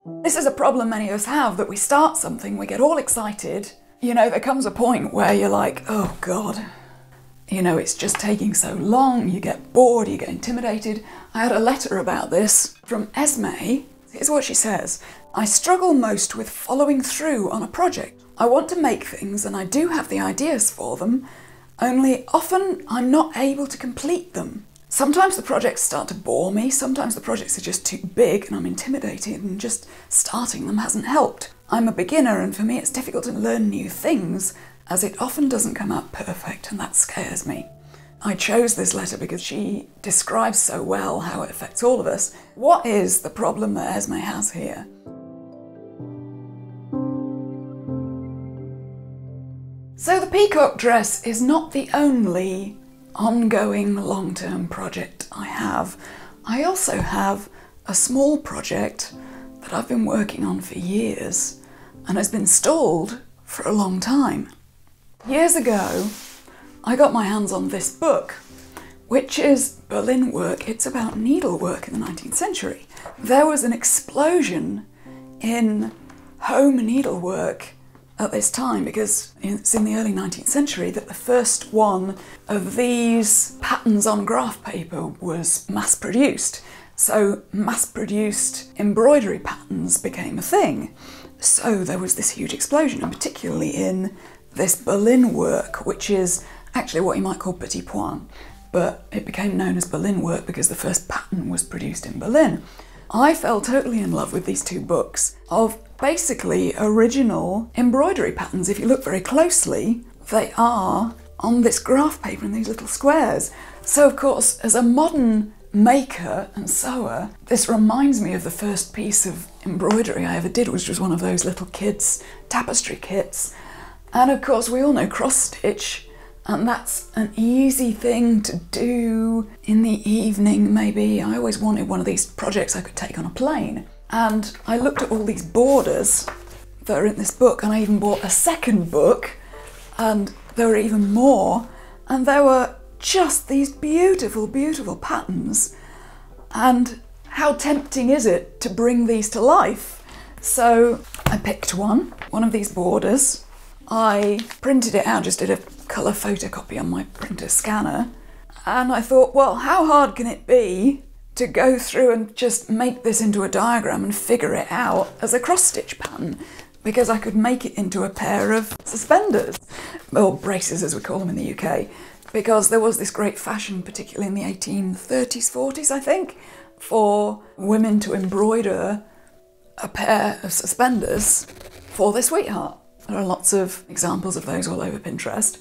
This is a problem many of us have, that we start something, we get all excited. You know, there comes a point where you're like, oh God, you know, it's just taking so long, you get bored, you get intimidated. I had a letter about this from Esme. Here's what she says. I struggle most with following through on a project. I want to make things and I do have the ideas for them, only often I'm not able to complete them. Sometimes the projects start to bore me, sometimes the projects are just too big and I'm intimidated and just starting them hasn't helped. I'm a beginner and for me it's difficult to learn new things as it often doesn't come out perfect and that scares me. I chose this letter because she describes so well how it affects all of us. What is the problem that Esme has here? So the peacock dress is not the only ongoing long-term project I have. I also have a small project that I've been working on for years and has been stalled for a long time. Years ago, I got my hands on this book, which is Berlin work. It's about needlework in the 19th century. There was an explosion in home needlework at this time because it's in the early 19th century that the first one of these patterns on graph paper was mass-produced. So mass-produced embroidery patterns became a thing. So there was this huge explosion, and particularly in this Berlin work, which is actually what you might call petit point, but it became known as Berlin work because the first pattern was produced in Berlin. I fell totally in love with these two books of basically original embroidery patterns. If you look very closely, they are on this graph paper in these little squares. So of course, as a modern maker and sewer, this reminds me of the first piece of embroidery I ever did, which was one of those little kids' tapestry kits. And of course, we all know cross stitch, and that's an easy thing to do in the evening, maybe. I always wanted one of these projects I could take on a plane. And I looked at all these borders that are in this book, and I even bought a second book, and there were even more. And there were just these beautiful, beautiful patterns. And how tempting is it to bring these to life? So I picked one of these borders. I printed it out, just did a colour photocopy on my printer scanner, and I thought, well, how hard can it be to go through and just make this into a diagram and figure it out as a cross-stitch pattern, because I could make it into a pair of suspenders, or braces as we call them in the UK, because there was this great fashion, particularly in the 1830s, 40s, I think, for women to embroider a pair of suspenders for their sweetheart. There are lots of examples of those all over Pinterest.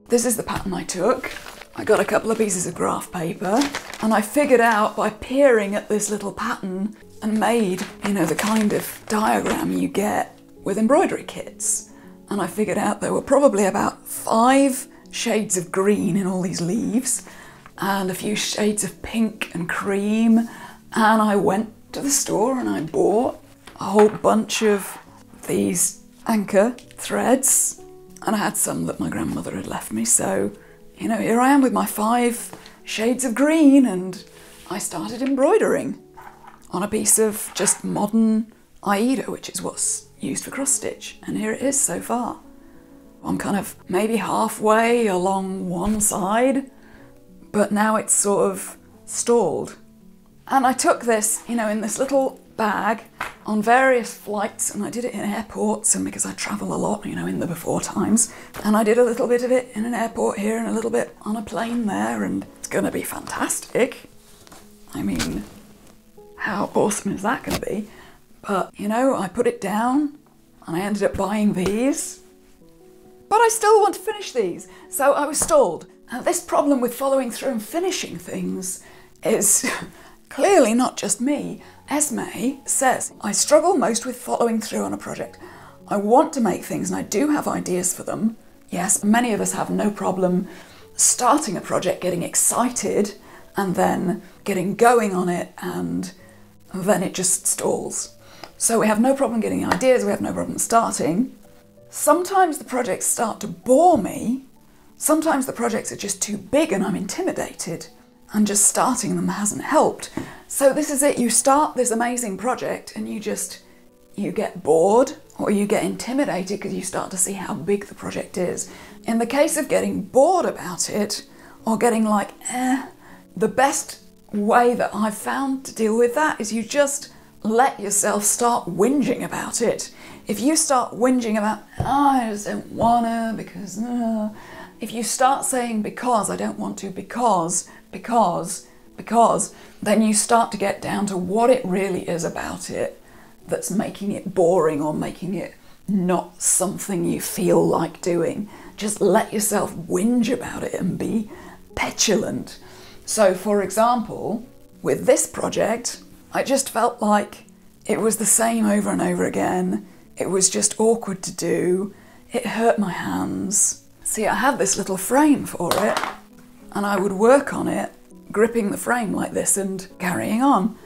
This is the pattern I took. I got a couple of pieces of graph paper and I figured out by peering at this little pattern and made, you know, the kind of diagram you get with embroidery kits. And I figured out there were probably about 5 shades of green in all these leaves and a few shades of pink and cream. And I went to the store and I bought a whole bunch of these anchor threads, and I had some that my grandmother had left me, so, you know, here I am with my 5 shades of green, and I started embroidering on a piece of just modern Aida, which is what's used for cross stitch, and here it is so far. I'm kind of maybe halfway along one side, but now it's sort of stalled. And I took this, you know, in this little bag on various flights, and I did it in airports, and because I travel a lot, you know, in the before times, and I did a little bit of it in an airport here and a little bit on a plane there, and it's gonna be fantastic. I mean, how awesome is that gonna be? But, you know, I put it down and I ended up buying these, but I still want to finish these, so I was stalled. Now, this problem with following through and finishing things is clearly not just me. Esme says, I struggle most with following through on a project. I want to make things and I do have ideas for them. Yes, many of us have no problem starting a project, getting excited, and then getting going on it, and then it just stalls. So we have no problem getting ideas, we have no problem starting. Sometimes the projects start to bore me. Sometimes the projects are just too big and I'm intimidated, and just starting them hasn't helped. So this is it, you start this amazing project and you just you get bored or you get intimidated because you start to see how big the project is. In the case of getting bored about it or getting like, the best way that I've found to deal with that is you just let yourself start whinging about it. If you start whinging about, I just don't wanna because, if you start saying because I don't want to, because, then you start to get down to what it really is about it that's making it boring or making it not something you feel like doing. Just let yourself whinge about it and be petulant. So for example, with this project, I just felt like it was the same over and over again. It was just awkward to do. It hurt my hands. See, I had this little frame for it and I would work on it, gripping the frame like this and carrying on.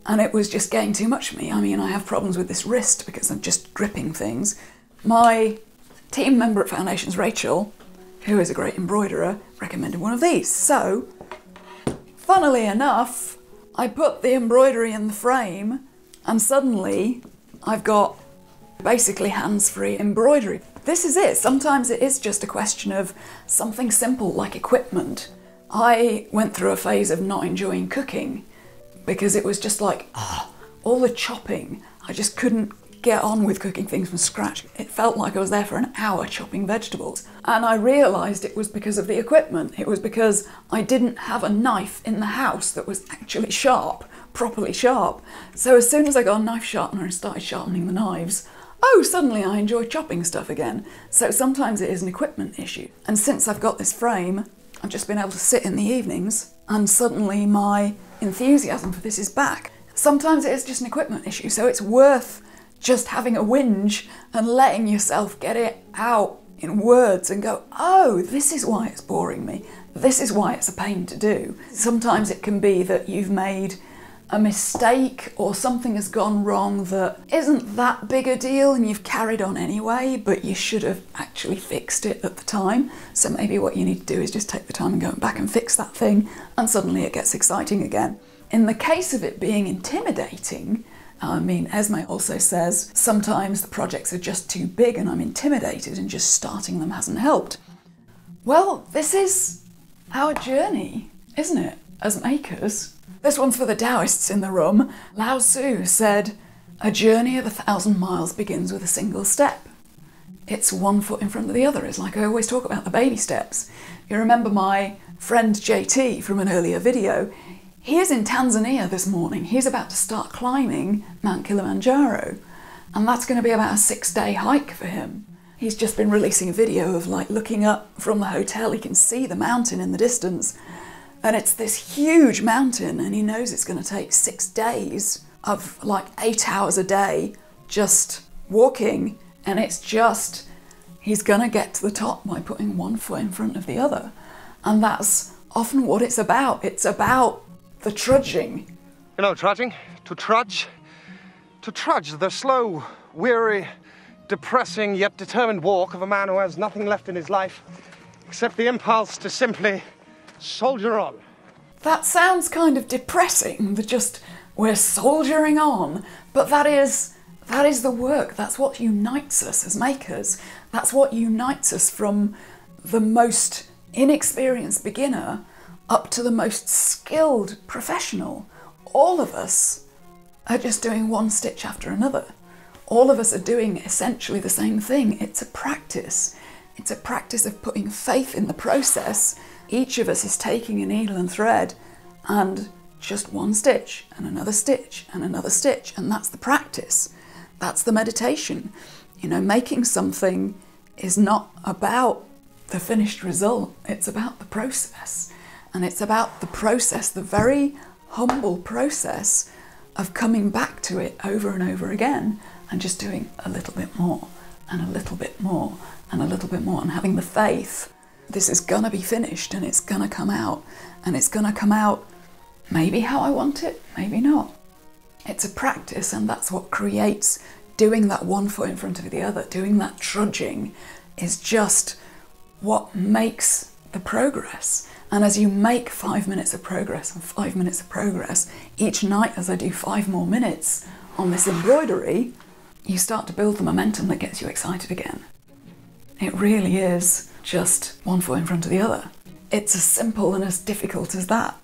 And it was just getting too much for me. I mean, I have problems with this wrist because I'm just gripping things. My team member at Foundations, Rachel, who is a great embroiderer, recommended one of these. So, funnily enough, I put the embroidery in the frame and suddenly I've got basically hands-free embroidery. This is it. Sometimes it is just a question of something simple like equipment. I went through a phase of not enjoying cooking because it was just like, all the chopping. I just couldn't get on with cooking things from scratch. It felt like I was there for an hour chopping vegetables. And I realised it was because of the equipment. It was because I didn't have a knife in the house that was actually sharp, properly sharp. So as soon as I got a knife sharpener and started sharpening the knives, suddenly I enjoy chopping stuff again. So sometimes it is an equipment issue. And since I've got this frame, I've just been able to sit in the evenings and suddenly my enthusiasm for this is back. Sometimes it is just an equipment issue, so it's worth just having a whinge and letting yourself get it out in words and go, this is why it's boring me. This is why it's a pain to do. Sometimes it can be that you've made a mistake or something has gone wrong that isn't that big a deal and you've carried on anyway, but you should have actually fixed it at the time. So maybe what you need to do is just take the time and go back and fix that thing, and suddenly it gets exciting again. In the case of it being intimidating, I mean, Esme also says, sometimes the projects are just too big and I'm intimidated and just starting them hasn't helped. Well, this is our journey, isn't it, as makers? This one's for the Taoists in the room. Lao Tzu said, a journey of 1,000 miles begins with a single step. It's one foot in front of the other. It's like I always talk about the baby steps. You remember my friend JT from an earlier video. He is in Tanzania this morning. He's about to start climbing Mount Kilimanjaro. And that's going to be about a 6-day hike for him. He's just been releasing a video of like looking up from the hotel. He can see the mountain in the distance. And it's this huge mountain and he knows it's going to take 6 days of like 8 hours a day just walking. And it's just, he's going to get to the top by putting one foot in front of the other. And that's often what it's about. It's about the trudging. You know, trudging? To trudge? To trudge, the slow, weary, depressing yet determined walk of a man who has nothing left in his life except the impulse to simply soldier on. That sounds kind of depressing, we're soldiering on, but that is the work. That's what unites us as makers. That's what unites us from the most inexperienced beginner up to the most skilled professional. All of us are just doing one stitch after another. All of us are doing essentially the same thing. It's a practice. It's a practice of putting faith in the process. Each of us is taking a needle and thread and just one stitch and another stitch and another stitch, and that's the practice. That's the meditation. You know, making something is not about the finished result, it's about the process. And it's about the process, the very humble process of coming back to it over and over again and just doing a little bit more and a little bit more and a little bit more and having the faith this is gonna be finished and it's gonna come out, and it's gonna come out maybe how I want it, maybe not. It's a practice, and that's what creates doing that one foot in front of the other, doing that trudging is just what makes the progress. And as you make 5 minutes of progress and 5 minutes of progress, each night as I do 5 more minutes on this embroidery, you start to build the momentum that gets you excited again. It really is just one foot in front of the other. It's as simple and as difficult as that.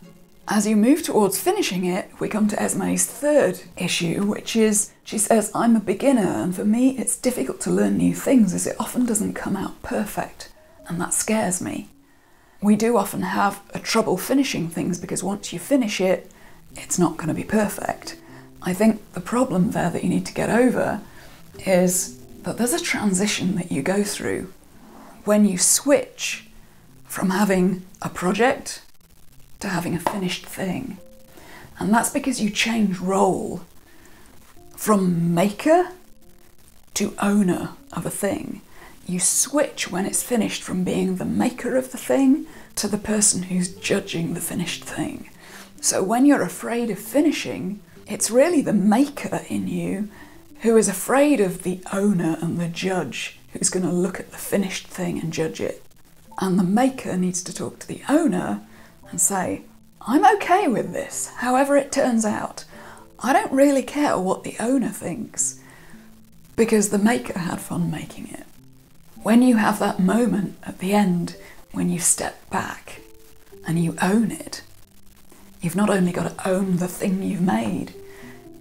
As you move towards finishing it, we come to Esme's third issue, which is, she says, I'm a beginner, and for me it's difficult to learn new things as it often doesn't come out perfect, and that scares me. We do often have a trouble finishing things because once you finish it, it's not going to be perfect. I think the problem there that you need to get over is that there's a transition that you go through when you switch from having a project to having a finished thing. And that's because you change role from maker to owner of a thing. You switch when it's finished from being the maker of the thing to the person who's judging the finished thing. So when you're afraid of finishing, it's really the maker in you who is afraid of the owner and the judge who's going to look at the finished thing and judge it. And the maker needs to talk to the owner and say, I'm okay with this, however it turns out. I don't really care what the owner thinks, because the maker had fun making it. When you have that moment at the end, when you step back and you own it, you've not only got to own the thing you've made,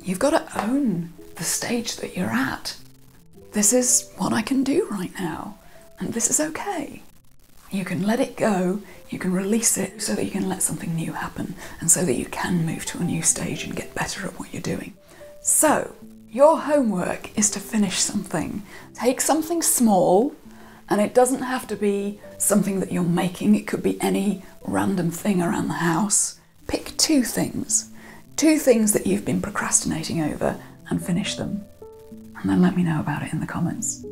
you've got to own the stage that you're at. This is what I can do right now, and this is okay. You can let it go, you can release it so that you can let something new happen and so that you can move to a new stage and get better at what you're doing. So, your homework is to finish something. Take something small, and it doesn't have to be something that you're making, it could be any random thing around the house. Pick two things that you've been procrastinating over and finish them. And then let me know about it in the comments.